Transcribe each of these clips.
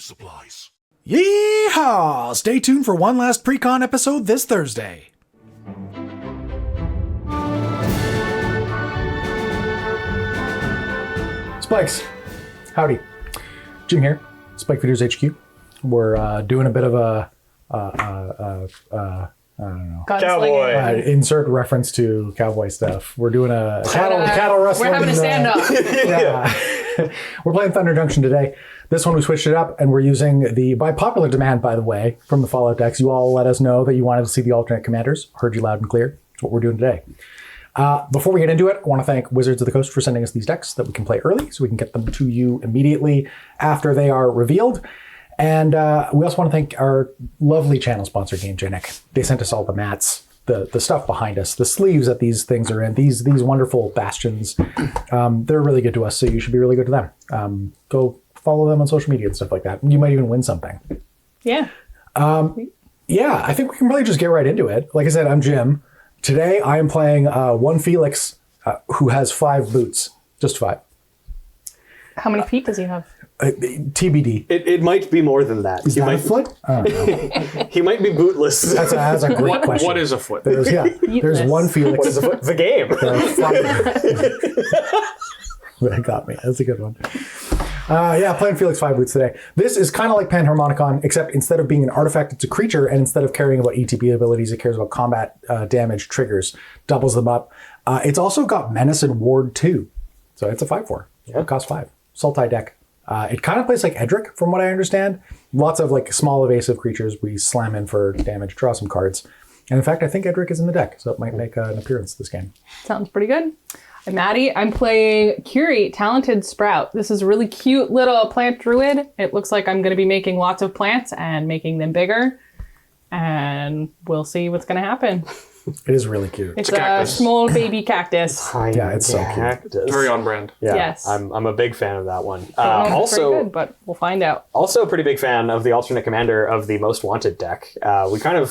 supplies. Yeehaw! Stay tuned for one last pre-con episode this Thursday. Spikes. Howdy. Jim here, Spike Feeders HQ. We're doing a bit of a, I don't know. Cowboy. Insert reference to cowboy stuff. We're doing a cattle wrestling. We're having a stand-up. Yeah. We're playing Thunder Junction today. This one we switched it up, and we're using the, by popular demand, by the way, from the Fallout decks. You all let us know that you wanted to see the alternate commanders. Heard you loud and clear. That's what we're doing today. Before we get into it, I want to thank Wizards of the Coast for sending us these decks that we can play early, so we can get them to you immediately after they are revealed. And we also want to thank our lovely channel sponsor, GameGenic. They sent us all the mats, the stuff behind us, the sleeves that these things are in, these wonderful bastions. They're really good to us, so you should be really good to them. Go follow them on social media and stuff like that. You might even win something. Yeah. Yeah, I think we can probably just get right into it. Like I said, I'm Jim. Today I am playing one Felix who has 5 boots. Just 5. How many feet does he have? TBD. It might be more than that. Is that a foot? I don't know. He might be bootless. That's a great question. What is a foot? There's one Felix. What is a foot? The game. That got me. That's a good one. Playing Felix 5 boots today. This is kind of like Panharmonicon, except instead of being an artifact, it's a creature, and instead of caring about ETB abilities, it cares about combat damage triggers, doubles them up. It's also got Menace and Ward too, so it's a 5/4. Yeah. It costs 5. Sultai deck. It kind of plays like Edric, from what I understand. Lots of like small evasive creatures we slam in for damage, draw some cards. And in fact, I think Edric is in the deck, so it might make an appearance this game. Sounds pretty good. I'm Maddie. I'm playing Kirri, Talented Sprout. This is a really cute little plant druid. It looks like I'm going to be making lots of plants and making them bigger. And we'll see what's going to happen. It is really cute. It's a small baby cactus. Yeah, it's so cute. Very on brand. Yeah, Yes. I'm a big fan of that one. Very Also, good, but we'll find out. also a pretty big fan of the alternate commander of the Most Wanted deck. We kind of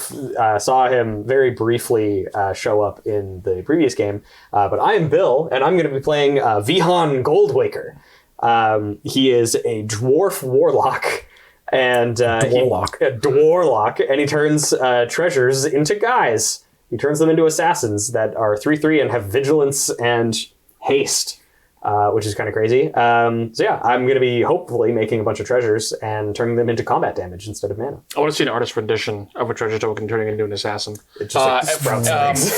saw him very briefly show up in the previous game, but I am Bill, and I'm going to be playing Vihaan Goldwaker. He is a dwarf warlock. And Dwarlock, and he turns treasures into guys. He turns them into assassins that are 3/3 and have vigilance and haste, which is kind of crazy. I'm going to be hopefully making a bunch of treasures and turning them into combat damage instead of mana. I want to see an artist rendition of a treasure token turning into an assassin. It just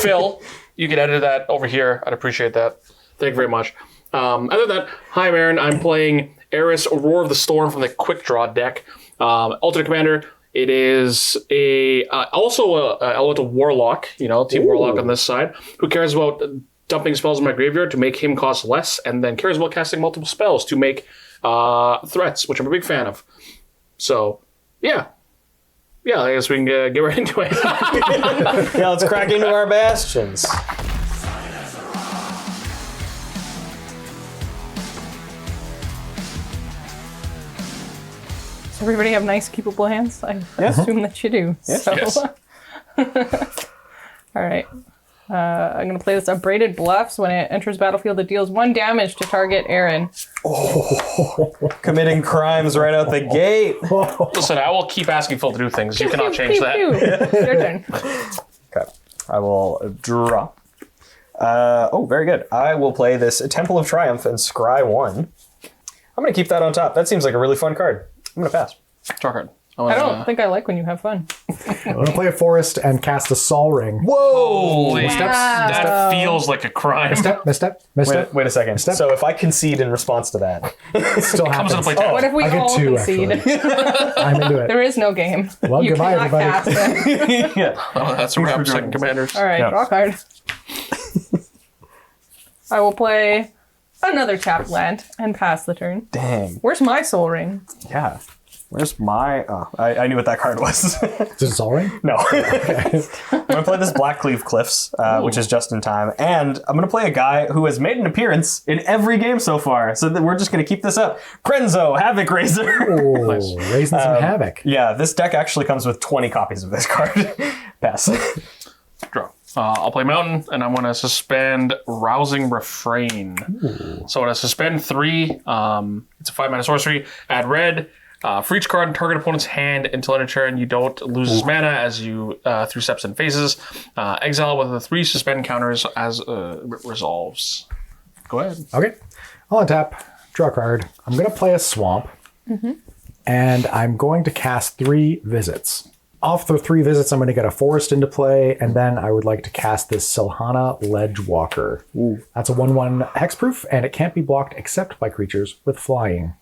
Phil, you can edit that over here. I'd appreciate that. Thank you very much. Other than that, hi, I'm Aaron. I'm playing Eris, Roar of the Storm from the Quick Draw deck. Alternate commander. It is also a elemental warlock, team warlock on this side, who cares about dumping spells in my graveyard to make him cost less, and then cares about casting multiple spells to make threats, which I'm a big fan of. So, yeah, I guess we can get right into it. Yeah, let's crack into our bastions. Does everybody have nice, keepable hands? I assume that you do. Yeah. So. Yes. All right. I'm going to play this Upbraided Bluffs. When it enters battlefield, it deals 1 damage to target Aaron. Committing crimes right out the gate. Listen, I will keep asking Phil to do things. You cannot change that. Your turn. Okay. I will draw. Very good. I will play this Temple of Triumph and Scry 1. I'm going to keep that on top. That seems like a really fun card. I'm going to pass. Draw card. I don't think I like when you have fun. I'm going to play a forest and cast a Sol Ring. Whoa! Holy, that feels like a crime. Misstep. Wait a second. Step. So if I concede in response to that, It still Comes happens. into play. What if we I get all 2, concede? I'm into it. There is no game. Well, you goodbye, cannot everybody. cast it. Oh, that's a wrap. Second commanders. All right, Yeah. draw card. I will play another tapped land and pass the turn. dang. Where's my soul ring? Yeah. Where's my... Oh, I knew what that card was. Is it a Sol Ring? No. I'm going to play this Blackcleave Cliffs, which is just in time. And I'm going to play a guy who has made an appearance in every game so far. So we're just going to keep this up. Krenzo, Havoc Razor. Oh, raising some havoc. Yeah, this deck actually comes with 20 copies of this card. Pass. Draw. I'll play Mountain, and I'm going to suspend Rousing Refrain. So I'm going to suspend 3. It's a 5-mana sorcery. Add red. For each card in target opponent's hand until end of turn, you don't lose his mana as you through steps and phases. Exile with the 3 suspend counters as resolves. Go ahead. Okay. I'll untap, draw a card. I'm going to play a swamp. And I'm going to cast 3 visits. Off the 3 visits, I'm going to get a forest into play, and then I would like to cast this Silhana Ledgewalker. That's a 1/1 hexproof, and it can't be blocked except by creatures with flying.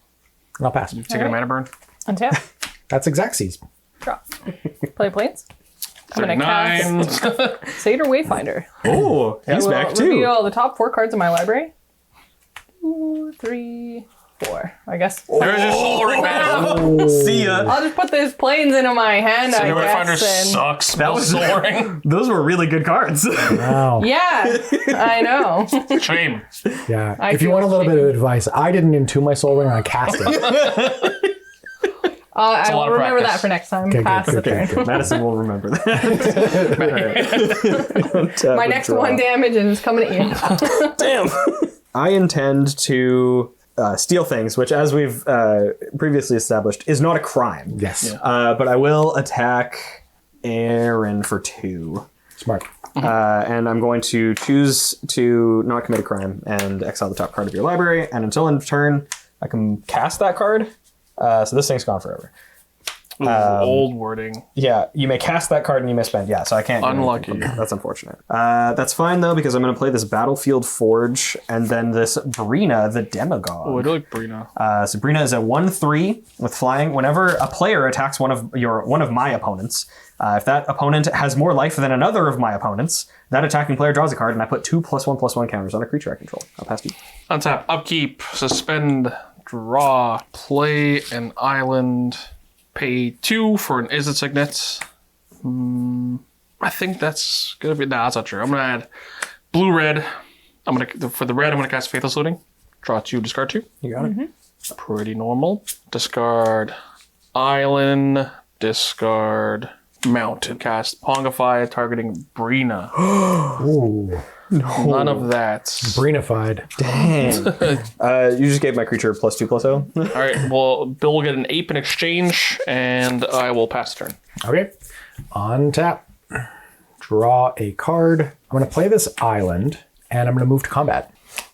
And I'll pass. Taking a mana burn. Untap. That's Xaxes. Draw. Play planes. I'm gonna 9. cast Satyr Wayfinder. Oh, he's back Will too. reveal the top 4 cards in my library. 2, 3, 4. I guess. There's your soul ring mana. See ya. I'll just put these planes into my hand. Satyr Wayfinder guess, and... sucks. That was soul ring. Those were really good cards. Wow. Yeah, I know. Shame. Yeah. I If you feel want a little bit shitty. of advice, I didn't entomb my soul ring, I cast it. I a lot will of remember practice. that for next time. Okay, Pass the good. turn. Madison will remember that. My next 1 damage is coming at you. Damn. I intend to steal things, which, as we've previously established, is not a crime. Yes. But I will attack Aaron for 2. Smart. And I'm going to choose to not commit a crime and exile the top card of your library. And until end of turn, I can cast that card. So this thing's gone forever. Ooh, old wording. Yeah, you may cast that card and you may spend. Yeah, so I can't. get Unlucky. anything from that. That's unfortunate. That's fine though, because I'm going to play this Battlefield Forge and then this Brina the Demagogue. Oh, I do like Brina. So Brina is a 1/3 with flying. Whenever a player attacks one of my opponents, if that opponent has more life than another of my opponents, that attacking player draws a card, and I put 2 +1/+1 counters on a creature I control. I'll pass to you. Untap, upkeep, suspend, draw, play an island, pay 2 for an Izzet Signet. I think that's gonna be. Nah, that's not true. I'm gonna add blue-red. For the red, I'm gonna cast Faithless Looting. Draw 2, discard 2. You got it. Pretty normal. Discard island, discard mountain. Cast Pongify, targeting Brina. Ooh. None of that. Brinified. Dang. You just gave my creature +2/+0. All right. Well, Bill will get an ape in exchange, and I will pass the turn. Okay. Untap. Draw a card. I'm going to play this island, and I'm going to move to combat.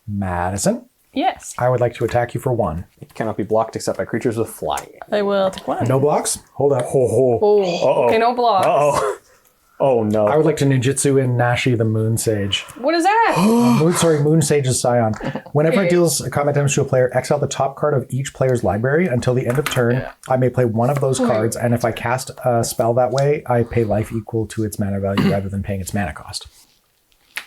Madison, Yes. I would like to attack you for 1. It cannot be blocked except by creatures with flying. I will take 1. No blocks? Hold up. Oh. Okay, no blocks. Oh. Oh no. I would like to ninjutsu in Nashi the Moon Sage. What is that? Moon Sage's Scion. Whenever it deals combat damage to a player, exile the top card of each player's library until the end of turn. I may play one of those cards, and if I cast a spell that way, I pay life equal to its mana value rather than paying its mana cost.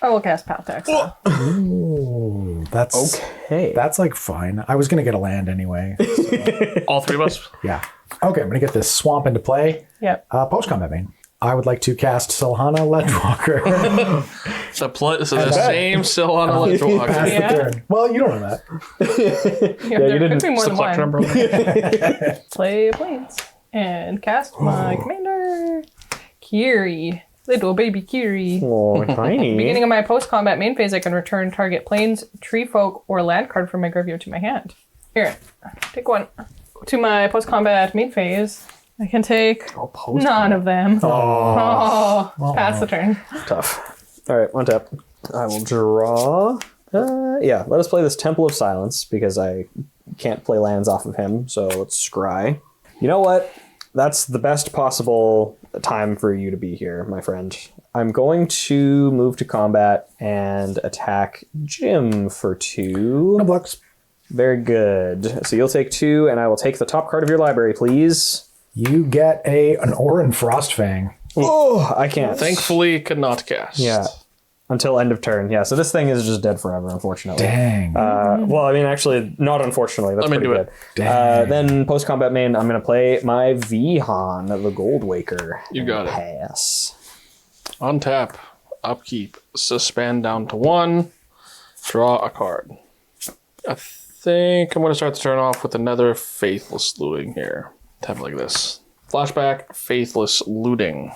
I will cast Path to Exile. Ooh, that's okay. That's like fine. I was gonna get a land anyway. All 3 of us. Yeah. Okay, I'm gonna get this swamp into play. Yep. Post combat main. I would like to cast Silhana Ledgewalker. So the same still on a Pass Ledgewalker. the Yeah. turn. Well, you don't know that. There didn't- could be more It's the than collector one. umbrella. Play planes. And cast my commander. Kirri. Little baby Kirri. Oh, tiny. Beginning of my post-combat main phase, I can return target planes, tree folk, or land card from my graveyard to my hand. Here, take 1. To my post-combat main phase, I can take none of them. Oh, pass the turn. Tough. All right, on tap. I will draw. Yeah, let us play this Temple of Silence because I can't play lands off of him. So let's scry. You know what? That's the best possible time for you to be here, my friend. I'm going to move to combat and attack Jim for 2. No blocks. Very good. So you'll take 2, and I will take the top card of your library, please. You get an Orin Frostfang. Oh, I can't. Thankfully, could not cast. Yeah. Until end of turn. Yeah, so this thing is just dead forever, unfortunately. Dang. Well, I mean, actually, not unfortunately. That's Let me pretty do good. it. Then post-combat main, I'm going to play my Vhan, the Gold Waker. You got it. Pass. Untap, upkeep, suspend down to 1, draw a card. I think I'm going to start the turn off with another Faithless Looting here. Tap it like this. Flashback, Faithless Looting.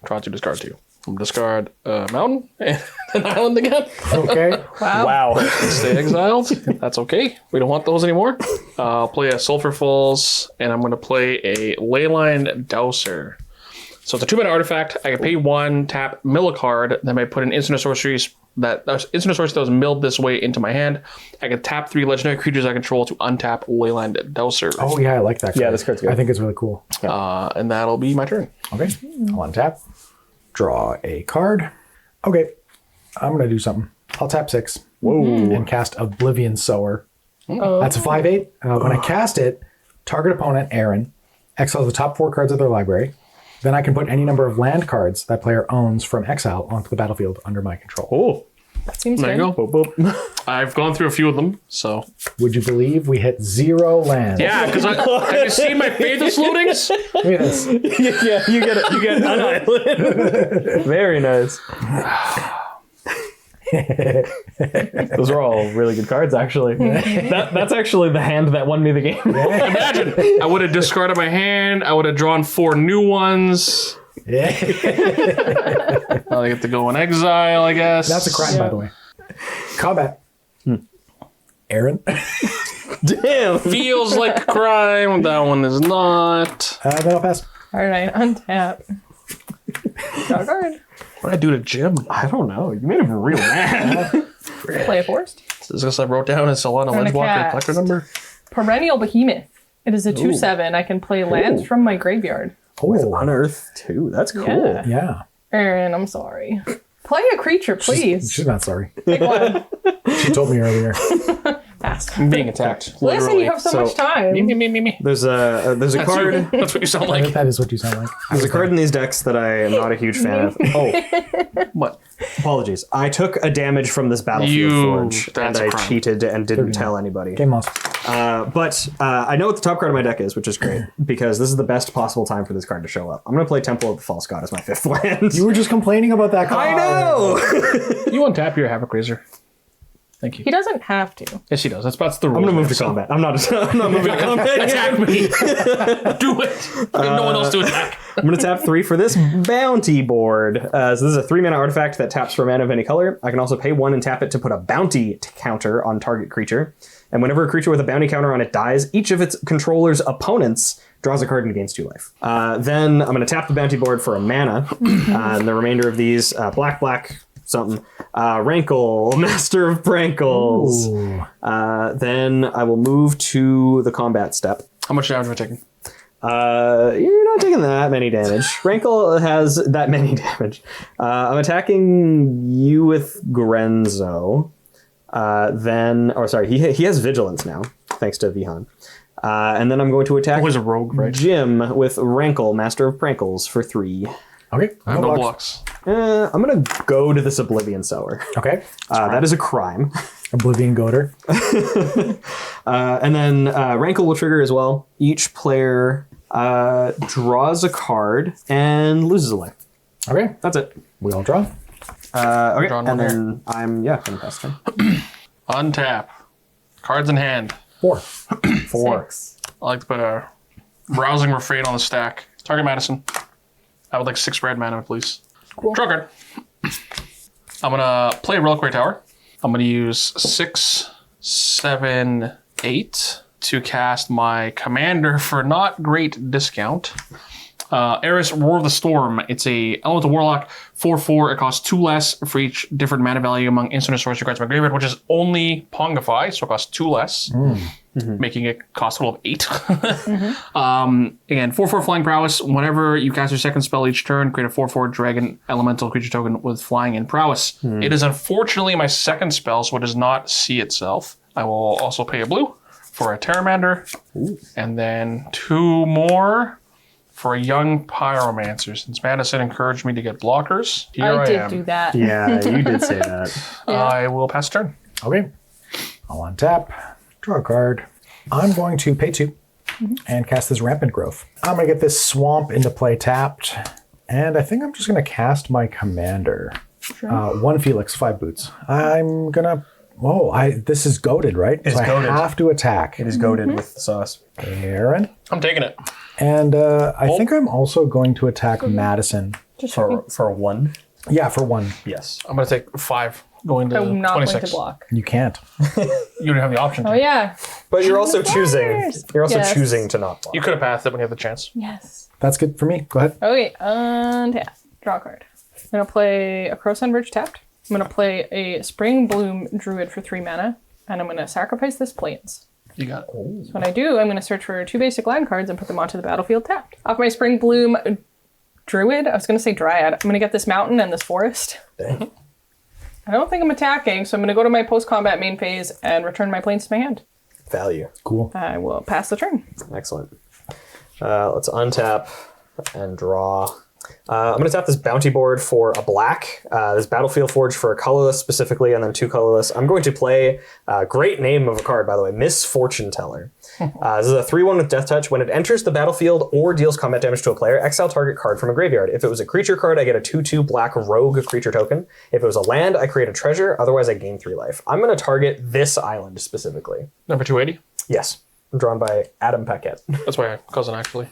Draw 2, discard 2. I'm gonna discard a mountain and an island again. Okay. Wow. Stay exiled. That's okay. We don't want those anymore. I'll play a Sulphur Falls, and I'm going to play a Leyline Dowser. So it's a 2-mana artifact. I can pay 1, tap, mill a card, then I put an instant or sorcery that was milled this way into my hand. I can tap 3 legendary creatures I control to untap Leyline Dowser. Oh yeah, I like that card. Yeah, this card's good. I think it's really cool. And that'll be my turn. Okay. I'll untap. Draw a card. Okay. I'm going to do something. I'll tap 6. Whoa. And cast Oblivion Sower. Oh. That's a 5/8. When I cast it, target opponent, Aaron, exiles the top 4 cards of their library. Then I can put any number of land cards that player owns from exile onto the battlefield under my control. Oh. That seems There good. you go. Boop, boop. I've gone through a few of them, so. Would you believe we hit 0 lands? Yeah, because have you seen my Faithless Lootings? Look at this. Yeah, you get an island. Very nice. Those are all really good cards, actually. That's actually the hand that won me the game. Imagine, I would have discarded my hand. I would have drawn 4 new ones. Yeah. Now they get to go in exile, I guess. That's a crime, by the way. Combat. Aaron. Damn. Feels like a crime. That one is not. Then I'll pass. All right, untap. Draw a card. What did I do to Jim? I don't know. You made him real mad. Play a forest. Is this I wrote down as Solana Turn a Ledgeblocker cast. collector number? Perennial Behemoth. It is a 2/7. I can play lands from my graveyard. Oh, Unearth 2. That's cool. Yeah. yeah. Aaron, I'm sorry. Play a creature, please. She's not sorry. Pick one. She told me earlier. Pass. I'm being attacked. Listen, Literally. you have so So- much time. Me. There's a card. That's what you sound like. That is what you sound like. There's a card in these decks that I am not a huge fan of. Oh, What? apologies. I took a damage from this Battlefield You- Forge, and that's a I crime. cheated and didn't tell anybody. Game lost. But I know what the top card of my deck is, which is great, because this is the best possible time for this card to show up. I'm going to play Temple of the False God as my 5th land. You were just complaining about that card. I know! You untap your Havoc Razor. Thank you. He doesn't have to. Yes, he does. That's the rule. I'm going to move to combat. I'm not moving to combat. Attack me. Do it. No one else to attack. I'm going to tap 3 for this bounty board. So this is a 3-mana artifact that taps for mana of any color. I can also pay 1 and tap it to put a bounty counter on target creature. And whenever a creature with a bounty counter on it dies, each of its controller's opponents draws a card and gains 2 life. Then I'm going to tap the bounty board for a mana. And the remainder of these, black, something. Rankle, Master of Prankles. Then I will move to the combat step. How much damage am I taking? You're not taking that many damage. Rankle has that many damage. I'm attacking you with Grenzo. He has Vigilance now, thanks to Vihaan. And then I'm going to attack Always a rogue, right? Jim with Rankle, Master of Prankles, for 3. Okay. I have no blocks. I'm going to go to this Oblivion Sower. Okay. That is a crime. Oblivion Goater. And then Rankle will trigger as well. Each player draws a card and loses a life. Okay. That's it. We all draw. Okay, Drawing and one then I'm going to pass turn. Untap. Cards in hand. 4. 4. 6. I like to put a Rousing Refrain on the stack. Target Madison. I would like 6 red mana, please. Cool. Draw card. I'm gonna play Reliquary Tower. I'm gonna use 6, 7, 8 to cast my commander for not great discount. Eris, Roar of the Storm. It's a Elemental Warlock, 4/4. It costs 2 less for each different mana value among instant or sorcery cards in my graveyard, which is only Pongify, so it costs 2 less, making it cost a total of 8. Again, 4/4 Flying Prowess. Whenever you cast your second spell each turn, create a 4/4 Dragon Elemental creature token with Flying and Prowess. It is unfortunately my second spell, so it does not see itself. I will also pay a blue for a Terramander, and then 2 more for a Young Pyromancer. Since Madison encouraged me to get blockers, here I I did am. do that. Yeah, you did say that. I will pass turn. Okay. I'll untap. Draw a card. I'm going to pay 2 and cast this Rampant Growth. I'm going to get this Swamp into play tapped. And I think I'm just going to cast my commander. 1 Felix, 5 boots. I'm going to... Whoa, this is goated, right? It's so goated. I have to attack. It is goaded with the sauce. Aaron. I'm taking it. And I think I'm also going to attack Madison. For 1. Yeah, for 1. Yes. I'm going to take 5, going to I'm not 26. going to block. You can't. You don't have the option to. Oh yeah. But you're also choosing. You're also Yes. choosing to not block. You could have passed it when you had the chance. Yes. That's good for me. Go ahead. Okay, untap. Draw a card. I'm going to play a Crowsun Bridge tapped. I'm going to play a Spring Bloom Druid for 3 mana. And I'm going to sacrifice this Plains. You got it. So when I do, I'm going to search for 2 basic land cards and put them onto the battlefield tapped. Off my Spring Bloom Druid, I was going to say Dryad. I'm going to get this mountain and this forest. Dang. I don't think I'm attacking, so I'm going to go to my post-combat main phase and return my Plains to my hand. Value. Cool. I will pass the turn. Excellent. Let's untap and draw. I'm going to tap this bounty board for a black, this Battlefield Forge for a colorless specifically, and then 2 colorless. I'm going to play, great name of a card, by the way, Misfortune Teller. This is a 3/1 with Death Touch. When it enters the battlefield or deals combat damage to a player, exile target card from a graveyard. If it was a creature card, I get a 2/2 black rogue creature token. If it was a land, I create a treasure. Otherwise, I gain 3 life. I'm going to target this island specifically. Number 280. Yes. Drawn by Adam Paquette. That's my cousin, actually.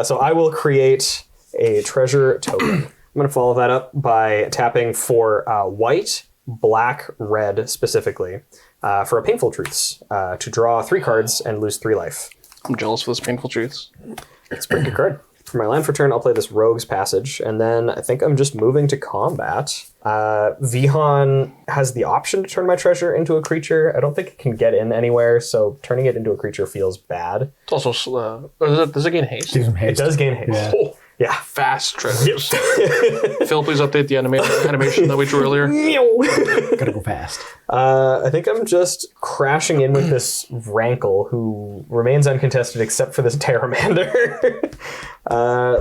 So I will create a treasure token. I'm going to follow that up by tapping for white, black, red specifically for a Painful Truths to draw 3 cards and lose 3 life. I'm jealous for this painful truths. It's a pretty good card. For my land for turn, I'll play this Rogue's Passage, and then I think I'm just moving to combat. Vhan has the option to turn my treasure into a creature. I don't think it can get in anywhere, so turning it into a creature feels bad. It's also, does it gain haste? Do some It haste. does gain haste. Yeah. Oh, Yeah. fast treasures. Phil, please update the animation that we drew earlier. Gotta go fast. I think I'm just crashing in with this Rankle, who remains uncontested except for this Terramander.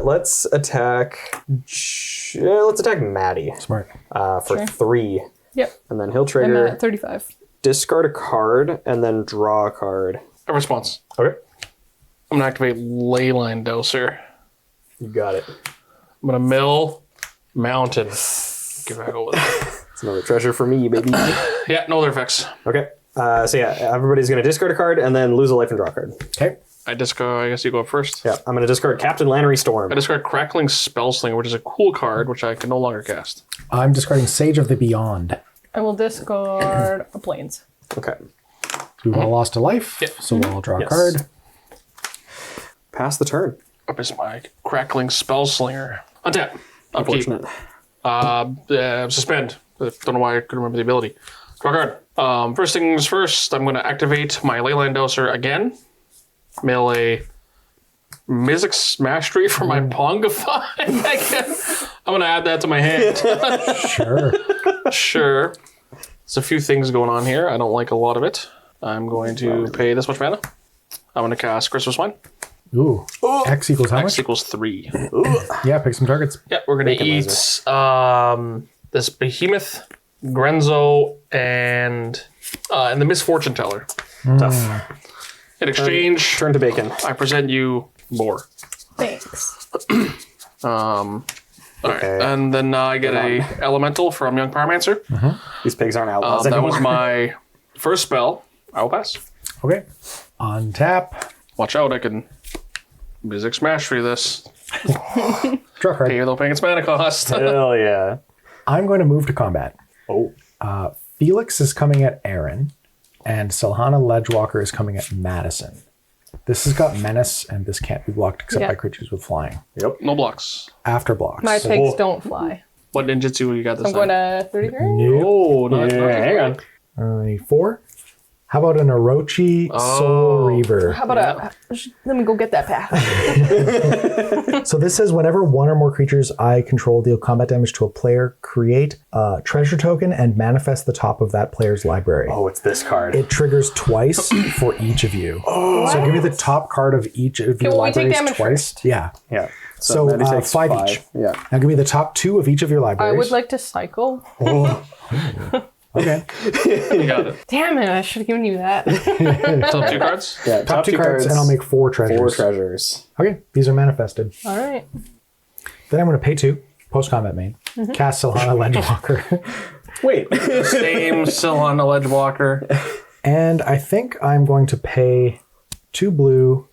Let's attack. Let's attack Maddie Smart. for Sure. 3, Yep. and then he'll I'm trigger, at 35. discard a card, and then draw a card. A response. Okay, I'm going to activate Leyline Doser. you got it. I'm going to mill Mountain. Get back over there. It's another treasure for me, baby. Yeah, no other effects. Okay, so yeah, everybody's gonna discard a card and then lose a life and draw a card. Okay. I guess you go up first. Yeah, I'm gonna discard Captain Lannery Storm. I discard Crackling Spellslinger, which is a cool card, which I can no longer cast. I'm discarding Sage of the Beyond. I will discard a Plains. Okay, We've all lost a life, Yep. so we'll draw Yes. a card. pass the turn. Up is my Crackling Spellslinger. Untap. Upkeep. Unfortunate. Suspend. I don't know why I couldn't remember the ability. Draw a card. First things first, I'm going to activate my Leyline Doser again. Mail a Mizzix Mastery for my Pongify. I'm going to add that to my hand. Sure. Sure. There's a few things going on here. I don't like a lot of it. I'm going to pay this much mana. I'm going to cast Christmas Wine. Ooh. X equals how X much? equals 3. Yeah, pick some targets. Yeah, we're going to Bacon eat this Behemoth, Grenzo, and the Misfortune Teller. Tough. In exchange, Turn to bacon. I present you more. Thanks. All right, Okay. and then I get a Elemental from Young Pyromancer. These pigs aren't outlaws That anymore. was my first spell. I will pass. Okay. Untap. Watch out, I can Mizzix Mastery this. Draw a card. Pay without paying its mana cost. Hell yeah. I'm going to move to combat. Oh. Felix is coming at Aaron, and Silhana Ledgewalker is coming at Madison. This has got Menace, and this can't be blocked except Yeah. by creatures with flying. Yep. No blocks. After blocks. My pigs don't fly. What ninjutsu you got this I'm time? going to 33. Oh, not, Yeah, not hang on. I need 4. How about an Orochi Soul Reaver? How about let me go get that path. So this says whenever one or more creatures I control deal combat damage to a player, create a treasure token and manifest the top of that player's library. Oh, it's this card. It triggers twice for each of you. So give me the top card of each of your will we take libraries damage twice. first? Yeah. yeah. So, Maddie takes 5 each. Yeah. Now give me the top 2 of each of your I libraries. would like to cycle. Okay. You got it. Damn it, I should have given you that. Top 2 cards? Yeah. Top 2 cards, and I'll make 4 treasures. 4 treasures. Okay, these are manifested. All right. Then I'm going to pay 2, post-combat main, cast Silhana Ledgewalker, Wait. Same still on the Ledgewalker. and I think I'm going to pay 2 blue,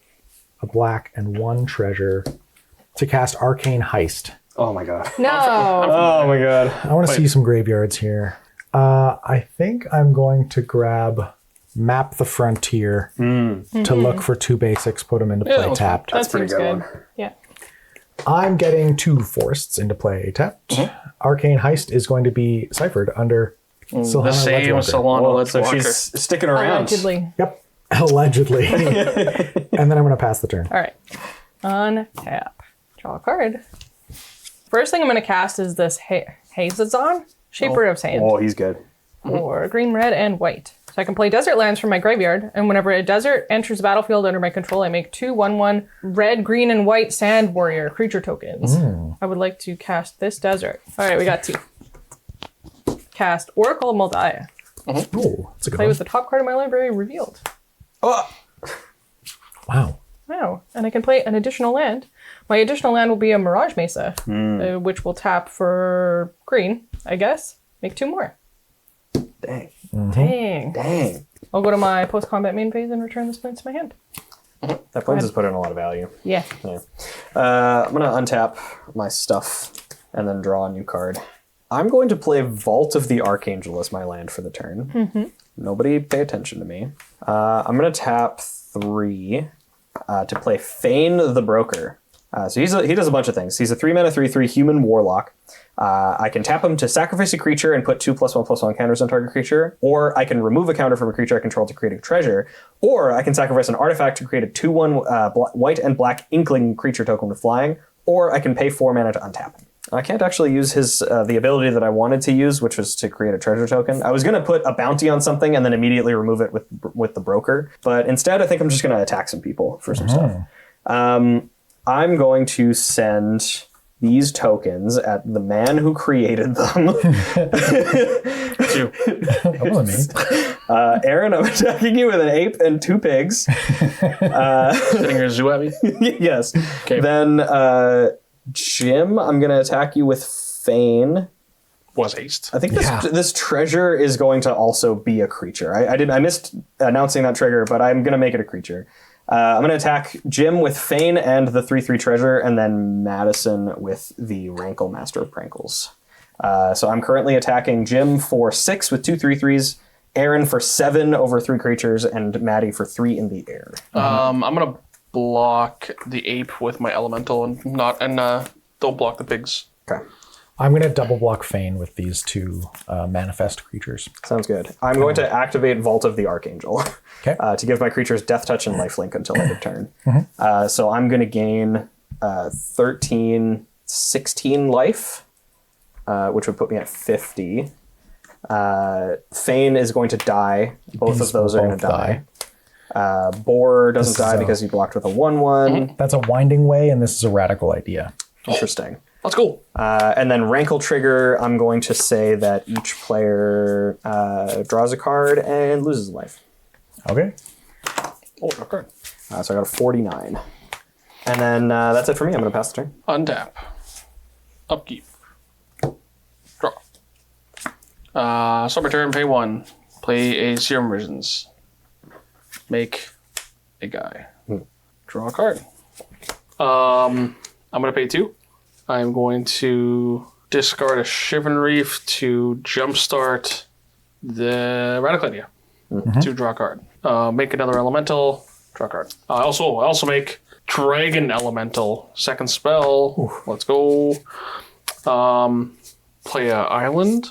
a black, and 1 treasure to cast Arcane Heist. Oh my god. No. Oh my god. I want to see some graveyards here. I think I'm going to grab Map the Frontier to look for 2 basics, put them into play tapped. That's pretty pretty good good. one. Yeah. I'm getting 2 forests into play tapped. Arcane Heist is going to be ciphered under Silhana The same Ledgewalker. Solana So Ledgewalker. she's sticking around. Allegedly. Yep, allegedly. And then I'm going to pass the turn. All right. Untap. Draw a card. First thing I'm going to cast is this Hazazon, Shaper of Sand. Oh, he's good. For green, red, and white. So I can play desert lands from my graveyard, and whenever a desert enters the battlefield under my control, I make 2 1/1 red, green, and white sand warrior creature tokens. I would like to cast this desert. All right, we got 2. Cast Oracle of Moldiah. Oh, that's a good Play one. with the top card of my library revealed. Oh, Wow. Wow. And I can play an additional land. My additional land will be a Mirage Mesa, which will tap for green, I guess. Make 2 more. dang. Dang. Dang. I'll go to my post-combat main phase and return this plains to my hand. That Plains has put in a lot of value. Yeah. Yeah. I'm going to untap my stuff and then draw a new card. I'm going to play Vault of the Archangel as my land for the turn. Nobody pay attention to me. I'm going to tap 3 to play Feign the Broker. So he does a bunch of things. He's a 3-mana 3/3 human warlock. I can tap him to sacrifice a creature and put 2+1/+1 counters on target creature, or I can remove a counter from a creature I control to create a treasure, or I can sacrifice an artifact to create a 2/1 white and black inkling creature token with flying, or I can pay 4 mana to untap him. I can't actually use his the ability that I wanted to use, which was to create a treasure token. I was going to put a bounty on something and then immediately remove it with the broker, but instead I think I'm just going to attack some people for some stuff. I'm going to send these tokens at the man who created them. That wasn't me. Aaron, I'm attacking you with an ape and 2 pigs. Sitting here zoo at me. Yes. Okay. Then Jim, I'm going to attack you with Feign. Was haste. I think Yeah. this treasure is going to also be a creature. I missed announcing that trigger, but I'm going to make it a creature. I'm going to attack Jim with Feign and the 3/3 treasure, and then Madison with the Rankle Master of Prankles. So I'm currently attacking Jim for 6 with 2 3/3s, Aaron for 7 over 3 creatures, and Maddie for 3 in the air. I'm gonna block the ape with my elemental and don't block the pigs. Okay. I'm going to double block Feign with these 2 manifest creatures. Sounds good. I'm going to activate Vault of the Archangel Okay. to give my creatures Death Touch and Lifelink until end of turn. So I'm going to gain 13, 16 life, which would put me at 50. Feign is going to die. Both These of those will are going to both die. Boar doesn't This is die a- because he blocked with a 1/1. That's a winding way, and this is a radical idea. Interesting. Let's go. And then Rankle Trigger, I'm going to say that each player draws a card and loses life. Okay. Oh, okay. So I got a 49. And then that's it for me. I'm going to pass the turn. Untap. Upkeep. Draw. Start my turn, pay 1. Play a Serum Visions. Make a guy. Draw a card. I'm going to pay 2. I'm going to discard a Shivan Reef to jumpstart the Radical Idea. To draw a card. Make another Elemental. Draw a card. I also make Dragon Elemental. Second spell. Let's go. Play a Island.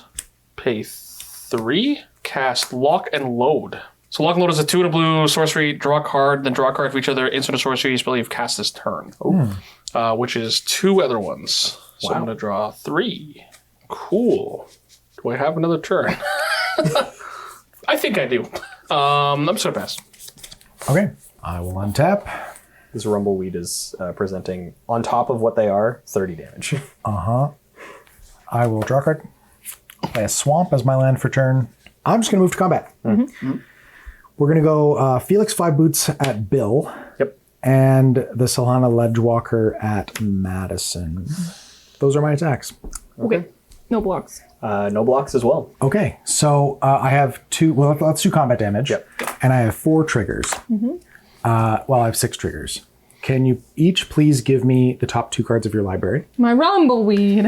Pay 3. Cast Lock and Load. So Lock and Load is a 2 and a blue sorcery. Draw a card, then draw a card for each other instant or sorcery spell you've cast this turn. Which is 2 other ones. So I'm going to draw 3. Cool. Do I have another turn? I think I do. I'm just going to pass. Okay. I will untap. This Rumbleweed is presenting, on top of what they are, 30 damage. I will draw a card. Play a swamp as my land for turn. I'm just going to move to combat. We're going to go Felix 5 boots at Bill. Yep. And the Silhana Ledgewalker at Madison. Those are my attacks. Okay. No blocks. No blocks as well. Okay, so I have 2. Well, let's do combat damage. Yep. And I have 4 triggers. Well, I have 6 triggers. Can you each please give me the top 2 cards of your library? My rumbleweed.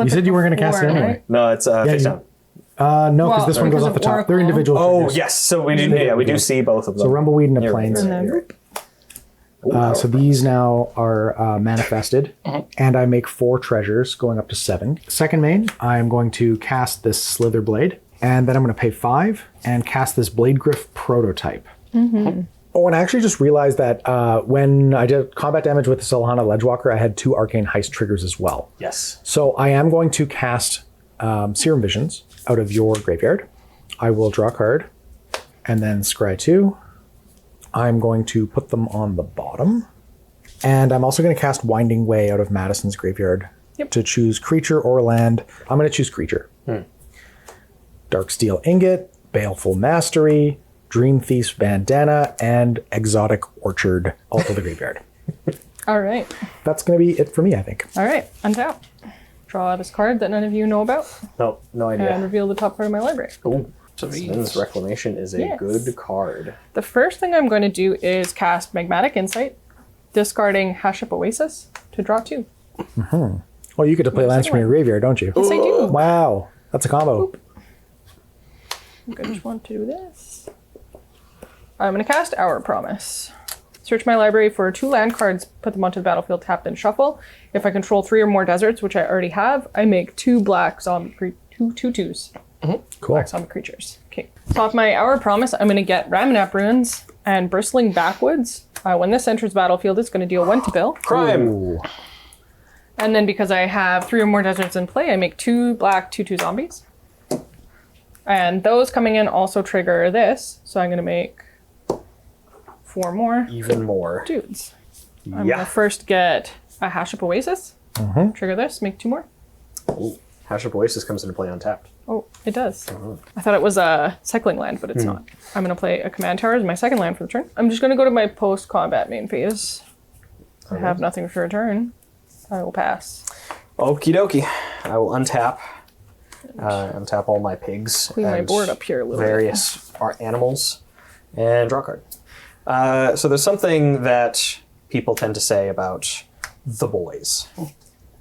You said you weren't going to cast it anyway. Right? No, it's face you- down. No, because Well, this one goes because off the of top. They're Oracle. individual Oh, triggers. yes. So we do see both of them. So Rumbleweed and a You're Plains. right. And then So these now are manifested, and I make 4 treasures, going up to 7. Second main, I'm going to cast this Slither Blade, and then I'm going to pay 5 and cast this Blade Griff prototype. Oh, and I actually just realized that when I did combat damage with the Solana Ledgewalker, I had 2 Arcane Heist triggers as well. Yes. So I am going to cast Serum Visions out of your graveyard. I will draw a card, and then scry 2. I'm going to put them on the bottom. And I'm also going to cast Winding Way out of Madison's graveyard to choose creature or land. I'm going to choose creature. Darksteel Ingot, Baleful Mastery, Dream Thief's Bandana, and Exotic Orchard, all to the graveyard. All right. That's going to be it for me, I think. All right. Untap. Draw this card that none of you know about No and idea. reveal the top part of my library. Ooh. Sven's Reclamation is a Yes. good card. The first thing I'm going to do is cast Magmatic Insight, discarding Haship Oasis to draw 2. Well, you get to play lands from your graveyard, don't you? Yes, I do. Wow, that's a combo. I just want to do this. I'm going to cast Our Promise. Search my library for 2 land cards, put them onto the battlefield, tap, then shuffle. If I control 3 or more deserts, which I already have, I make 2 black zombie twos. Cool. Black zombie creatures. Okay. So off my Our Promise, I'm going to get Ramanap Ruins and Bristling Backwoods. When this enters the battlefield, it's going to deal 1 to Bill. Crime. Ooh. And then because I have 3 or more deserts in play, I make 2 black 2/2 zombies. And those coming in also trigger this. So I'm going to make 4 more Even more. dudes. I'm going to first get a Haship Oasis. Trigger this, make 2 more. Ooh. Haship Oasis comes into play untapped. Oh, it does. I thought it was a cycling land, but it's not. I'm going to play a Command Tower as my second land for the turn. I'm just going to go to my post-combat main phase. I have nothing for a turn. I will pass. Okie dokie. I will untap. Untap all my pigs. Clean my and board up here a little bit. various animals. And draw a card. So there's something that people tend to say about The Boys.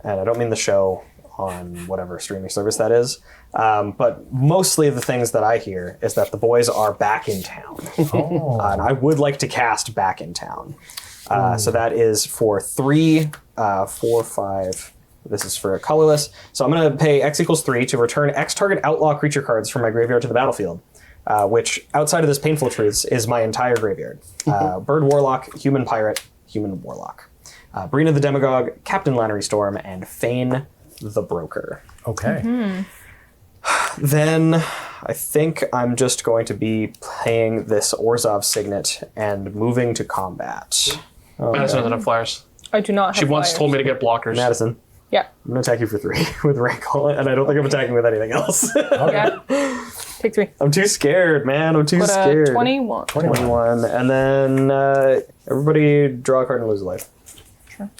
And I don't mean the show on whatever streaming service that is. But mostly the things that I hear is that the boys are back in town. And I would like to cast Back in Town. So that is for 3, 4, 5. This is for a colorless. So I'm going to pay X equals 3 to return X target outlaw creature cards from my graveyard to the battlefield. Which, outside of this Painful Truths, is my entire graveyard. Bird Warlock, Human Pirate, Human Warlock. Brina the Demagogue, Captain Lannery Storm, and Fane the Broker. Okay. Then I think I'm just going to be playing this Orzhov Signet and moving to combat. Madison doesn't have flyers. I do not have She once flyers. told me to get blockers. Madison, Yeah. I'm going to attack you for 3 with Rankle, and I don't think I'm attacking with anything else. Yeah. Take 3. I'm too scared, man. I'm too Put scared. 21. 21. And then everybody draw a card and lose a life. Sure.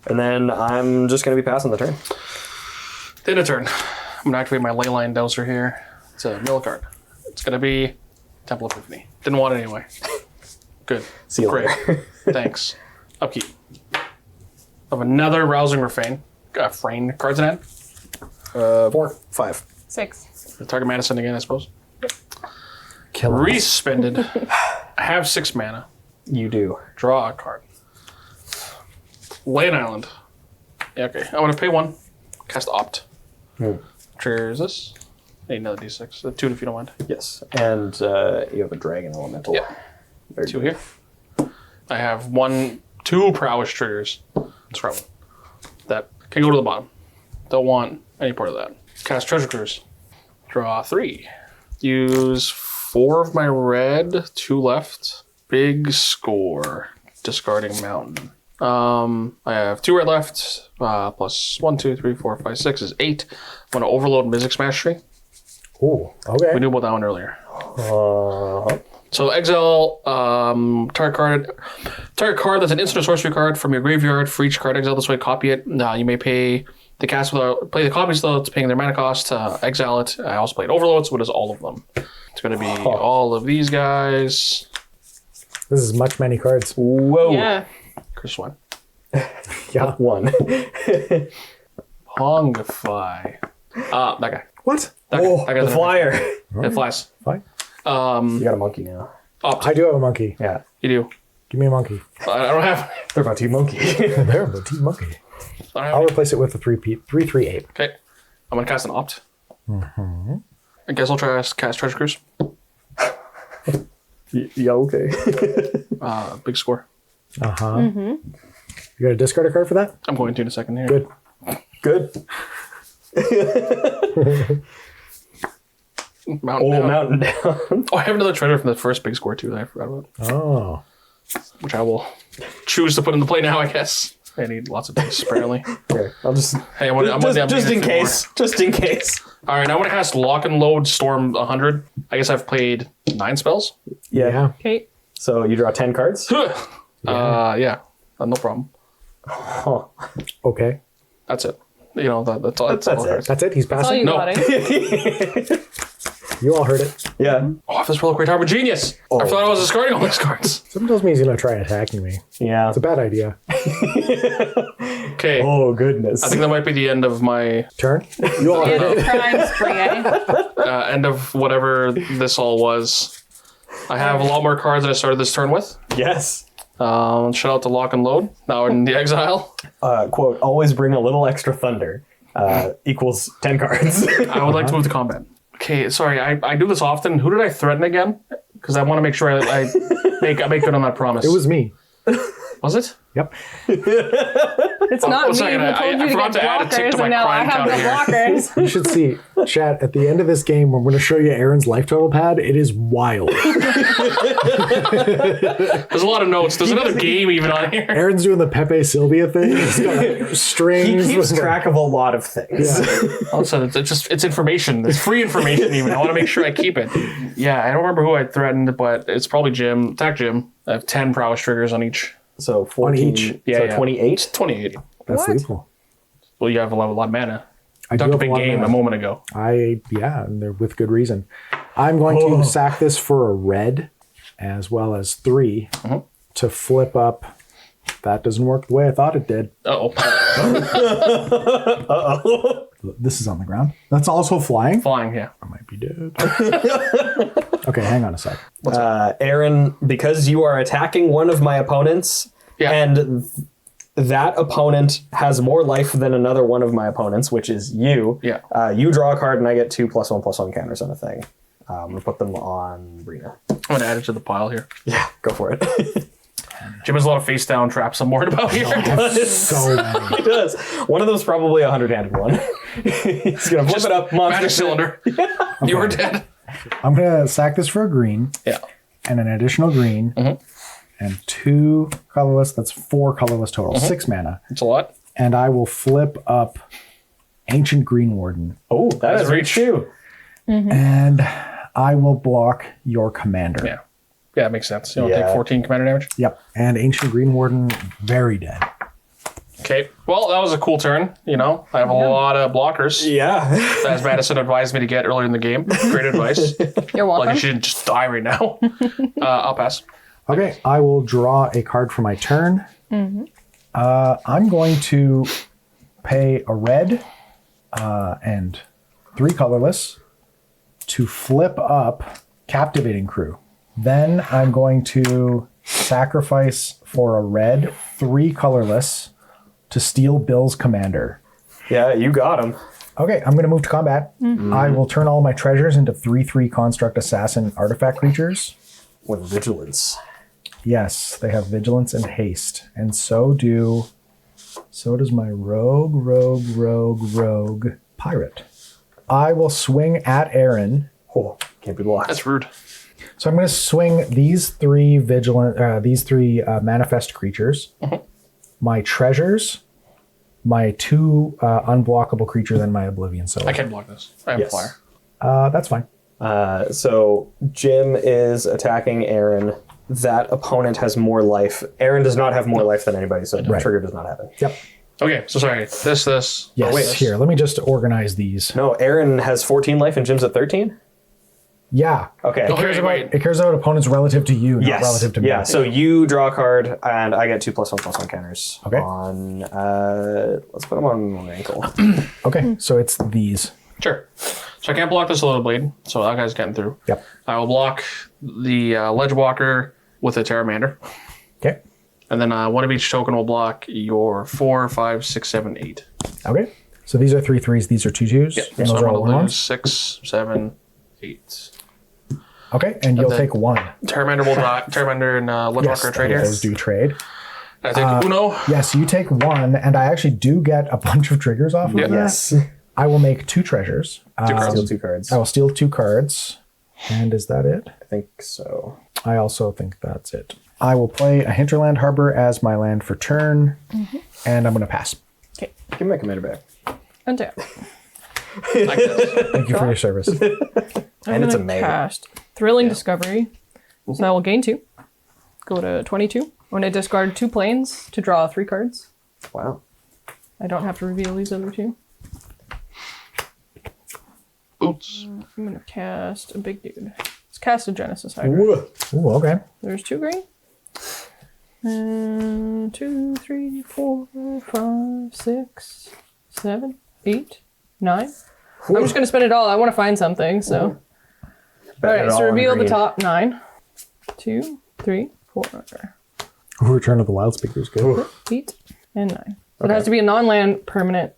And then I'm just going to be passing the turn. Then a turn. I'm going to activate my Leyline Dowser here. It's a mill card. It's going to be Temple Epiphany. Didn't want it anyway. Good. See you Great. later. Thanks. Upkeep. Of another Rousing Refrain. Frame cards in hand. 4, 5. 6. Target Madison again, I suppose. Kill us. Respended. I have 6 mana. You do. Draw a card. Lay an island. Yeah, okay. I want to pay 1. Cast Opt. Triggers this. I need another d6. The 2 if you don't mind. Yes. And you have a Dragon Elemental. Yeah. Very 2 good. here. I have 2 prowess triggers. That's right. That can go to the bottom. Don't want any part of that. Cast Treasure Cruise. Draw 3. Use 4 of my red, 2 left. Big score. Discarding Mountain. I have 2 red left. Plus 1, 2, 3, 4, 5, 6 is 8. I'm going to overload Mizzix Mastery. Ooh, okay. We knew about that one earlier. So exile target card that's an instant or sorcery card from your graveyard. For each card exile this way, copy it. You may pay They cast without play the copies though. It's paying their mana cost. Exile it. I also played Overload, so it is all of them. It's going to be all of these guys. This is much many cards. Whoa. Yeah. Chris one. Yeah. One. Pongify. That guy. What? That Oh, guy. That guy's the flyer. It flies. Fine. You got a monkey now. Opt. I do have a monkey. Yeah. You do. Give me a monkey. I don't have. They're about to eat monkey. There, a team monkey. I don't have I'll any. replace it with a 3/3 Okay. I'm going to cast an Opt. I guess I'll try to cast Treasure Cruise. Yeah, okay. Big score. Uh-huh. You got to discard a card for that? I'm going to in a second here. Good. Good. Mountain down. Mountain down. Oh, I have another treasure from the first big score too that I forgot about, Oh. which I will choose to put into play now. I guess I need lots of dice apparently. Here, I'll just Hey, I'm just in case. Just in case. All right, now I'm gonna cast Lock and Load Storm 100. I guess I've played 9 spells. Yeah. Okay. So you draw 10 cards. Yeah, no problem. Huh. Okay. That's it. You know, that's all. That's all it. That's it. He's That's all passing. you No. got it. You all heard it. Yeah. Oh, this Reliquary Tower of Genius. I thought I was discarding all these cards. Something tells me he's going to try attacking me. Yeah. It's a bad idea. Okay, Oh, goodness. I think that might be the end of my Turn. You all heard it. Crime spree, eh? end of whatever this all was. I have a lot more cards than I started this turn with. Yes. Shout out to Lock and Load. Now in the exile. Quote, always bring a little extra thunder. Equals 10 cards. I would like to move to combat. Okay, sorry, I do this often. Who did I threaten again? Because I want to make sure I make good on that promise. It was me. Was it? Yep. It's not one me second, who I told you to forgot get to add a tick to blockers, my and now I crime have the counter blockers. You should see, chat, at the end of this game, we're going to show you Aaron's life total pad. It is wild. There's a lot of notes. There's another game even on here. Aaron's doing the Pepe Sylvia thing. He's got like, strings. He keeps track of a lot of things. Also, it's information. It's free information even. I want to make sure I keep it. Yeah, I don't remember who I threatened, but it's probably Jim. Attack Jim. I have 10 prowess triggers on each. So 14, each. Yeah, so yeah. 28. 28. That's lethal. Well, you have a lot of mana. I do Talked a have big lot of game mana. a moment ago. And they're with good reason. I'm going to sack this for a red, as well as 3 to flip up. That doesn't work the way I thought it did. Uh-oh. This is on the ground. That's also flying. Flying, yeah. I might be dead. Okay, hang on a sec. Aaron, because you are attacking one of my opponents, Yeah. and that opponent has more life than another one of my opponents, which is you. Yeah. You draw a card, and I get 2+1/+1 counters on a thing. I'm going to put them on Brina. I'm going to add it to the pile here. Yeah, go for it. Jim has a lot of face down traps I'm worried about here. So many. He does. One of them's probably a 100-handed one. He's going to flip it up. Monster Magic cylinder. You were dead. I'm going to sack this for a green Yeah. and an additional green and 2 colorless. That's 4 colorless total. 6 mana. It's a lot. And I will flip up Ancient Green Warden. Oh, that is reach too. And I will block your commander. Yeah. Yeah, it makes sense. You don't Yeah. take 14 commander damage. Yep. And Ancient Green Warden, very dead. Okay. Well, that was a cool turn. You know, I have a lot of blockers, Yeah. as Madison advised me to get earlier in the game. Great advice. You're welcome. Like, you shouldn't just die right now. I'll pass. Okay, I will draw a card for my turn. I'm going to pay a red and 3 colorless to flip up Captivating Crew. Then I'm going to sacrifice for a red, 3 colorless to steal Bill's commander. Yeah, you got him. Okay, I'm going to move to combat. I will turn all my treasures into 3/3 construct assassin artifact creatures. With vigilance. Yes, they have vigilance and haste, and so does my rogue pirate. I will swing at Aaron. Oh, can't be blocked. That's rude. So I'm going to swing these 3 manifest creatures, my treasures, my 2 unblockable creatures, and my Oblivion Soul. I can't block this. I have Yes. a flyer. That's fine. So Jim is attacking Aaron. That opponent has more life. Aaron does not have more life than anybody, so the trigger does not happen. Yep. Okay, so sorry. This. Yes, wait. here. Let me just organize these. No, Aaron has 14 life and Jim's at 13? Yeah. Okay. Okay, It cares about opponents relative to you, not relative to me. Yeah, so you draw a card, and I get 2+1/+1 counters. Okay. On, let's put them on ankle. Okay, so it's these. Sure. So I can't block this Loaded Blade, so that guy's getting through. Yep. I will block the Ledge Walker with a Terramander. Okay. And then one of each token will block your 4, 5, 6, 7, 8. Okay. So these are 3/3s. These are 2/2s. Yeah. And So those I'm are all going to lose 1/1s. 6, 7, 8. Okay, and you'll then- take 1. Terramander will die. Terramander and Ledge Yes, Walker trade here. those do trade. I take Uno. Yes, you take 1, and I actually do get a bunch of triggers off of Yeah. that. Yes. I will make 2 treasures. Two cards. Steal 2 cards. I will steal 2 cards. And is that it? I think so. I also think that's it. I will play a Hinterland Harbor as my land for turn, and I'm going to pass. Okay. Give me my commander back. Untap. Like this. Thank you for your service. And it's a gonna May. cast Thrilling Discovery. So I will gain 2. Go to 22. I'm going to discard 2 planes to draw 3 cards. Wow. I don't have to reveal these other 2. Boots. I'm going to cast a big dude. Let's cast a Genesis Hydra. Ooh, okay. There's 2 green. 2, 3, 4, 5, 6, 7, 8, 9. I'm just going to spend it all. I want to find something, so. Alright, so reveal the top 9. 2, 3, 4, Return of the Wild Speaker is good. 8, and 9. So it has to be a non-land permanent.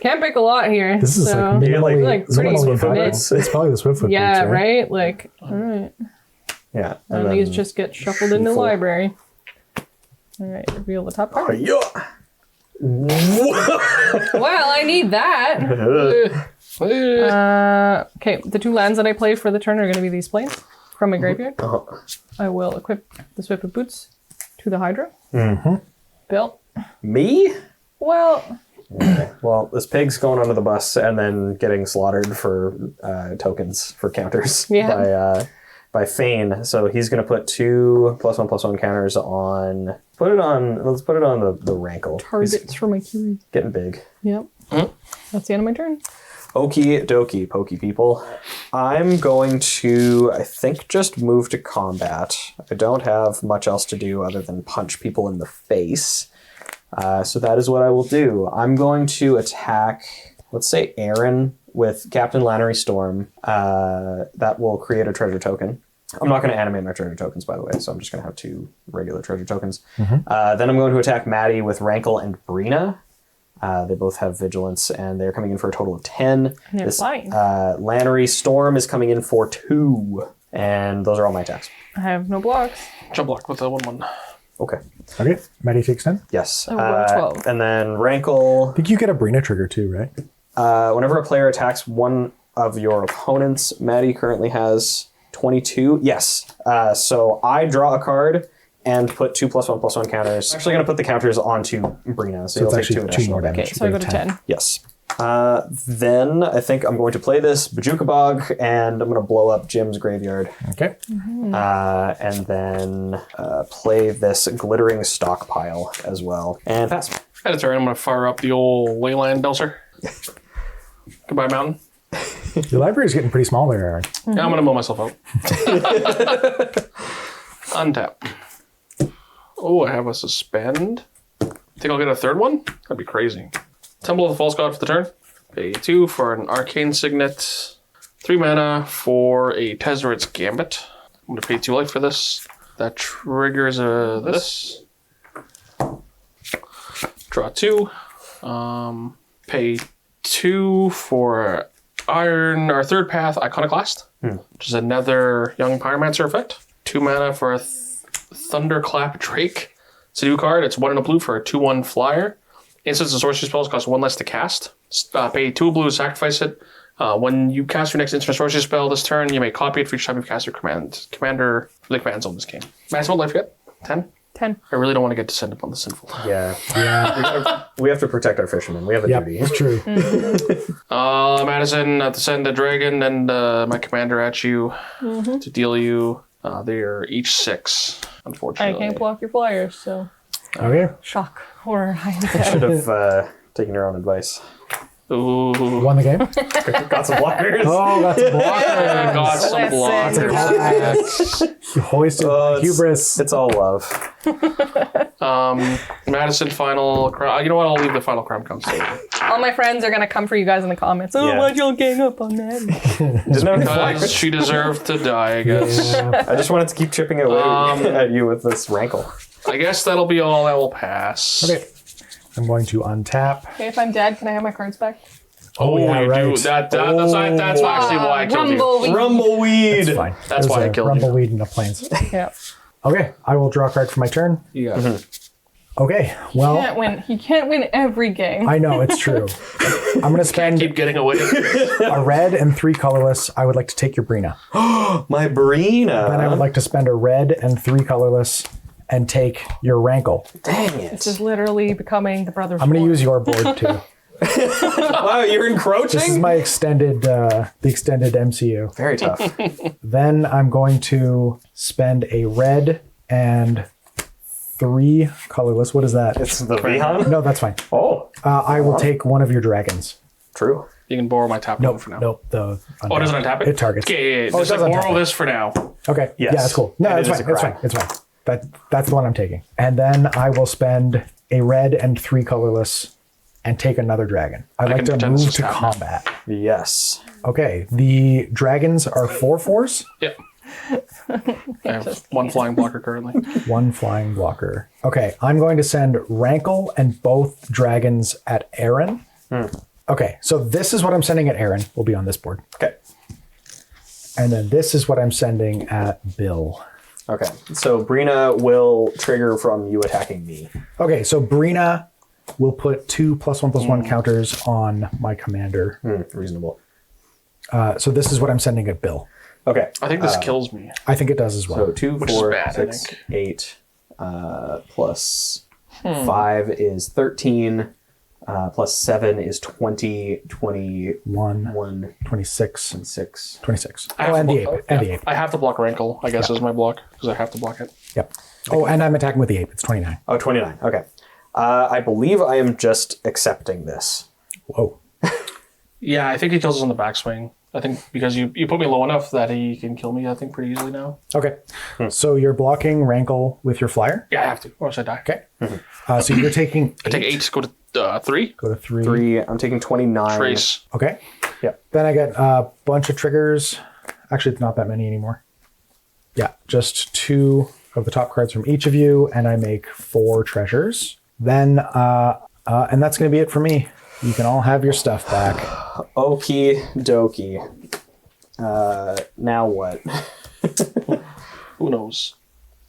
Can't pick a lot here. This is so. like Yeah, like- minimally, like it's pretty minimally mid. valuable. It's probably the Swiftfoot Yeah, boots, right? Like, alright. Yeah. And these then- just get shuffled in the Shuffle. library. Alright, reveal the top card. Yeah. Well, I need that. Okay, the 2 lands that I play for the turn are going to be these planes from my graveyard. I will equip the Swift of Boots to the Hydra. Bill. Me? Well, Okay. Well, this pig's going onto the bus and then getting slaughtered for tokens for counters by Fane. So he's going to put 2+1/+1 counters on. Let's put it on the rankle. targets for my Kirri. Getting big. Yep. That's the end of my turn. Okie dokie, pokey people. I'm going to, I think, just move to combat. I don't have much else to do other than punch people in the face. So that is what I will do. I'm going to attack, let's say, Aaron with Captain Lannery Storm. That will create a treasure token. I'm not going to animate my treasure tokens, by the way, so I'm just going to have 2 regular treasure tokens. Then I'm going to attack Maddie with Rankle and Brina. They both have vigilance, and they're coming in for a total of 10. And they're flying. Lannery Storm is coming in for 2. And those are all my attacks. I have no blocks. Jump block with a 1/1. Okay. Okay, Maddie takes 10. Yes. Oh, 12. And then Rankle. I think you get a Brina trigger too, right? Whenever a player attacks one of your opponents, Maddie currently has 22. Yes. So I draw a card and put 2+1/+1 counters. I'm actually going to put the counters onto Brina, so you'll it's take actually 2 2 additional more damage. Okay, so I go to 10. Yes. Then I think I'm going to play this Bajuka Bog, and I'm going to blow up Jim's graveyard. Okay. And then play this Glittering Stockpile as well. And pass. At a turn, I'm going to fire up the old Leyland Dowser. Goodbye, Mountain. Your library is getting pretty small there, Aaron. Yeah, I'm going to mow myself out. Untap. Oh, I have a suspend. Think I'll get a 3rd one? That'd be crazy. Temple of the False God for the turn. Pay 2 for an Arcane Signet. 3 mana for a Tezzeret's Gambit. I'm going to pay 2 life for this. That triggers this. Draw 2. Pay 2 for Iron or 3rd Path Iconoclast, which is another Young Pyromancer effect. 2 mana for a Thunderclap Drake. It's a new card. It's 1 and a blue for a 2/1 flyer. Instants and sorcery spells cost 1 less to cast. Pay 2 blue, sacrifice it. When you cast your next instant or sorcery spell this turn, you may copy it for each time you cast your commander for the command zone this game. Maximum life get 10. 10. I really don't want to get descend upon the sinful. Yeah. Yeah, We have to protect our fishermen. We have a yep, duty. it's true. Madison, to send a dragon and my commander at you to deal you. They are each 6, I unfortunately. can't block your flyers, so. Okay. Shock, horror, hide. Should have taken your own advice. Ooh. Won the game. Got some blockers. Oh, that's a blocker. Got some Listen. blockers. You hoisted hubris. It's all love. Madison, final crime. You know what? I'll leave the final crime comes to All my friends are gonna come for you guys in the comments. Oh, Yeah. why'd y'all gang up on that? Just know because she deserved to die, I guess. I just wanted to keep chipping away at you with this rankle. I guess that'll be all. I will pass. Okay. I'm going to untap. Okay, if I'm dead, can I have my cards back? Oh, yeah, you right. do. That's actually why I killed you. Rumble. Rumbleweed. It's fine. That's There's why I a killed you. Rumbleweed in the plains. Yeah. Okay, I will draw a card for my turn. Yeah. Okay, well, Can't win. He can't win every game. I know, it's true. I'm going to spend Keep getting away. a red and 3 colorless. I would like to take your Brina. My Brina. Then I would like to spend a red and 3 colorless and take your Rankle. Dang it. This is literally becoming the brother. I'm going to use your board too. Wow, you're encroaching? This is my extended, the extended MCU. Very tough. Then I'm going to spend a red and 3 colorless. What is that? It's the Vihaan? No, that's fine. Oh, I will take one of your dragons. true. You can borrow my tap one for now. Nope. Oh, it doesn't untap it? It targets. Okay, Oh, it just does like untap borrow it. this for now. Okay. Yes. Yeah, that's cool. No, And it's it is fine. a It's crime. fine. It's fine. That's the one I'm taking. And then I will spend a red and 3 colorless and take another dragon. I'd like can to pretend this move is to tap. combat. Yes. Okay. The dragons are 4/4s, Yep. I have one flying blocker currently. 1 flying blocker. Okay. I'm going to send Rankle and both dragons at Aaron. Okay. So this is what I'm sending at Aaron. Will be on this board. Okay. And then this is what I'm sending at Bill. Okay. So Brina will trigger from you attacking me. Okay, so Brina will put 2 +1/+1 counters on my commander. Reasonable. So this is what I'm sending at Bill. Okay. I think this kills me. I think it does as well. So 2, Which is 4, bad, I 6, think. 8, plus 5 is 13, plus 7 is 20, 21, 1, 26, 6. 26. I have Oh, and to the ape. block- And yeah. the ape. I have to block Rankle, I guess, is my block, because I have to block it. Yep. Oh, and I'm attacking with the ape. It's 29. Oh, 29. Okay. I believe I am just accepting this. Whoa. Yeah, I think he kills us on the backswing. I think because you put me low enough that he can kill me, I think, pretty easily now. Okay. So you're blocking Rankle with your flyer. Yeah, I have to, or else I die. Okay. So you're taking I take 8, go to 3. Go to 3. 3. I'm taking 29. Trace. Okay. Yep. Then I get a bunch of triggers. Actually, it's not that many anymore. Yeah, just 2 of the top cards from each of you, and I make 4 treasures. Then, and that's going to be it for me. You can all have your stuff back. Okie dokie. Now what? Who knows?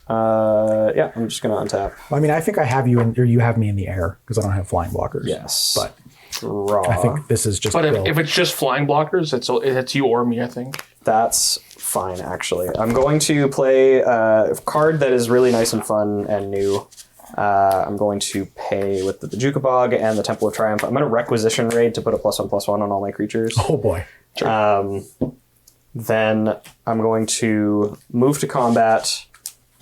Yeah, I'm just going to untap. I mean, I think I have you in, or you have me in the air because I don't have flying blockers. Yes. But Draw. I think this is just. But Bill. if it's just flying blockers, it's you or me, I think. That's fine, actually. I'm going to play a card that is really nice and fun and new. I'm going to pay with the Jukabog and the Temple of Triumph. I'm going to Requisition Raid to put a +1/+1 on all my creatures. Oh boy. Then I'm going to move to combat.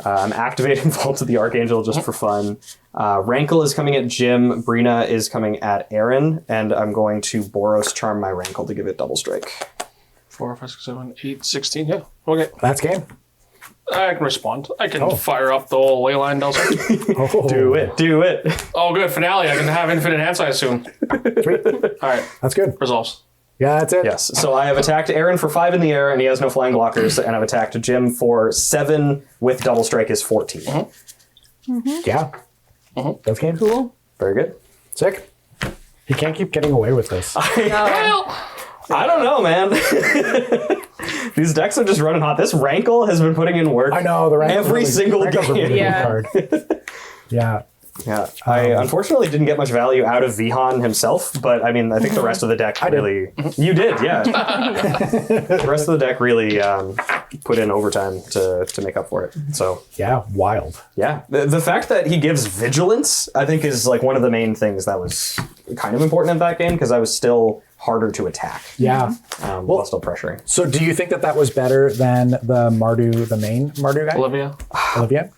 I'm activating Vault of the Archangel just for fun. Rankle is coming at Jim. Brina is coming at Aaron. And I'm going to Boros Charm my Rankle to give it double strike. 4, 5, 6, 7, 8, 16. Yeah. Okay. That's game. I can respond. I can fire up the whole leyline downstairs. Oh, Do it. Oh, good. Finale. I can have infinite hands, I assume. Sweet. All right. That's good. Resolves. Yeah, that's it. Yes. So I have attacked Aaron for 5 in the air, and he has no flying blockers. And I've attacked Jim for 7 with double strike is 14. Yeah. That's game. Cool. Very good. Sick. He can't keep getting away with this. I don't know, man. These decks are just running hot. This Rankle has been putting in work. I know the Rankle's Every single Rankle's a game. really Yeah. good card. Yeah. Yeah, I unfortunately didn't get much value out of Vihaan himself, but I mean, I think the rest of the deck did. really... You did, yeah. The rest of the deck really put in overtime to make up for it. So, Yeah. Wild. yeah. The fact that he gives Vigilance, I think, is like one of the main things that was kind of important in that game, because I was still harder to attack. Yeah. While still pressuring. So do you think that was better than the main Mardu guy? Olivia?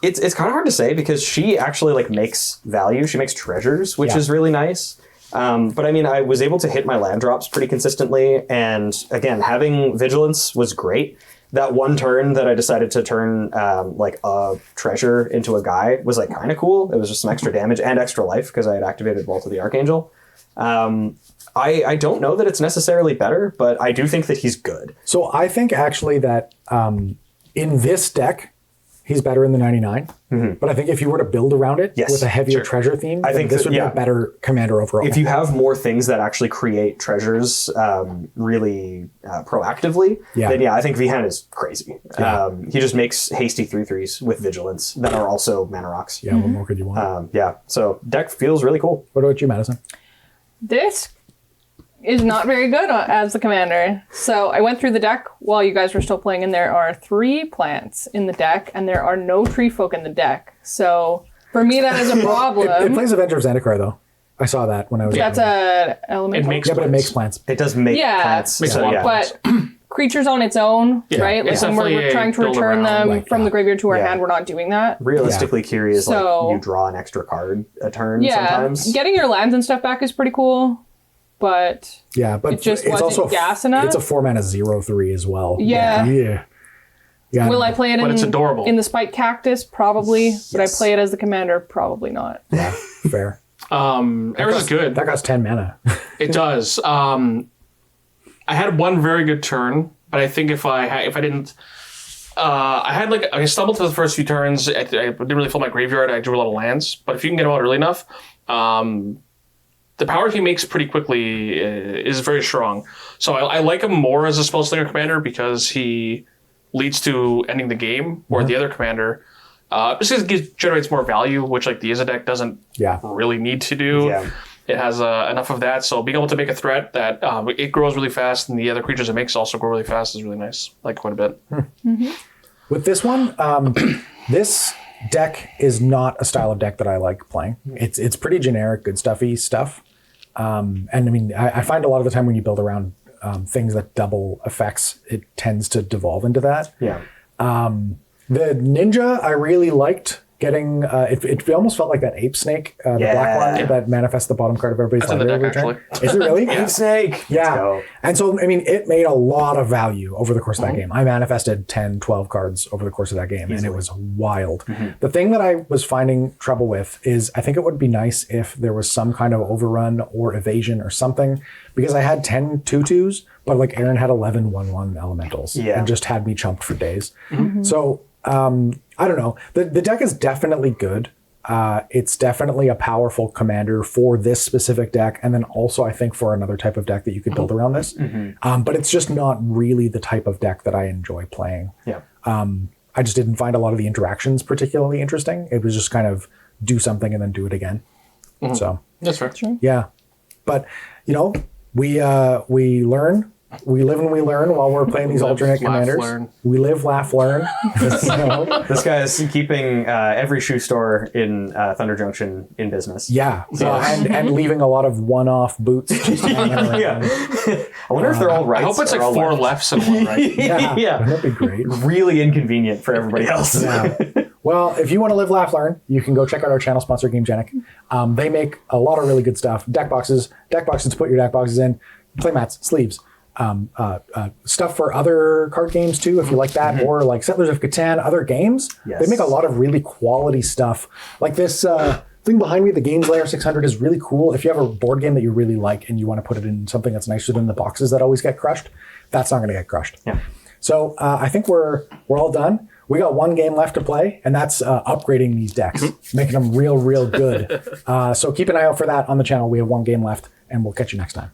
It's kind of hard to say because she actually like makes value. She makes treasures, which is really nice. But I mean, I was able to hit my land drops pretty consistently. And again, having vigilance was great. That one turn that I decided to turn like a treasure into a guy was like kind of cool. It was just some extra damage and extra life because I had activated Vault of the Archangel. I don't know that it's necessarily better, but I do think that he's good. So I think actually that in this deck, he's better in the 99. But I think if you were to build around it with a heavier treasure theme, I think this would be a better commander overall. If you have more things that actually create treasures really proactively, then I think Vhan is crazy. He just makes hasty 3/3s with vigilance that are also mana rocks. Yeah, what more could you want? So deck feels really cool. What about you, Madison? This is not very good as the commander. So I went through the deck while you guys were still playing, and there are 3 plants in the deck, and there are no tree folk in the deck. So for me, that is a problem. It plays Avenger of Zendikar, though. I saw that when I was. That's an element. But it makes plants. It does make plants. But creatures on its own, right? Like when we're trying to return them from the graveyard to our hand, we're not doing that. Realistically, Kirri is like you draw an extra card a turn sometimes. Getting your lands and stuff back is pretty cool. But it just wasn't also gas enough. It's a 4-mana 0/3 as well. Yeah. Will I play it it's adorable. in the Spike Cactus? Probably. Would I play it as the commander? Probably not. Yeah, fair. Eris is good. That costs 10 mana. It does. I had one very good turn, but I think if I didn't, I stumbled through the first few turns. I didn't really fill my graveyard. I drew a lot of lands, but if you can get them out early enough, the power he makes pretty quickly is very strong. So I like him more as a spellslinger commander because he leads to ending the game, or the other commander just generates more value, which like the Izza deck doesn't really need to do. Yeah. It has enough of that, so being able to make a threat that it grows really fast, and the other creatures it makes also grow really fast is really nice. I like quite a bit. With this one, this deck is not a style of deck that I like playing. It's pretty generic, good stuffy stuff. And I mean, I find a lot of the time when you build around things that double effects, it tends to devolve into that. Yeah. The ninja I really liked getting. It almost felt like that ape snake, the black one that manifests the bottom card of everybody's library every turn. Is it really? Ape snake. Yeah. And so I mean, it made a lot of value over the course of that game. I manifested 10, 12 cards over the course of that game, and it was wild. The thing that I was finding trouble with is I think it would be nice if there was some kind of overrun or evasion or something, because I had 10 2/2s, but like Aaron had 11 1/1 elementals and just had me chumped for days. So I don't know. The deck is definitely good. It's definitely a powerful commander for this specific deck, and then also I think for another type of deck that you could build around this. But it's just not really the type of deck that I enjoy playing. Yeah. I just didn't find a lot of the interactions particularly interesting. It was just kind of do something and then do it again. So that's right. Yeah, but you know, we learn. We live and we learn while we're playing these alternate commanders. Learn. We live, laugh, learn. This guy is keeping every shoe store in Thunder Junction in business. Yeah, and leaving a lot of one-off boots. Just hanging around. I wonder if they're all right. I hope it's like 4 lefts and 1 right. Yeah. That'd be great. Really inconvenient for everybody else. Yeah. Well, if you want to live, laugh, learn, you can go check out our channel sponsor, Gamegenic. They make a lot of really good stuff. Deck boxes to put your deck boxes in, playmats, sleeves. Stuff for other card games too, if you like that, or like Settlers of Catan, other games. They make a lot of really quality stuff. Like this thing behind me, the Gameslayer 600 is really cool. If you have a board game that you really like and you want to put it in something that's nicer than the boxes that always get crushed, that's not going to get crushed. Yeah. So I think we're all done. We got 1 game left to play, and that's upgrading these decks, making them real good. So keep an eye out for that on the channel. We have 1 game left, and we'll catch you next time.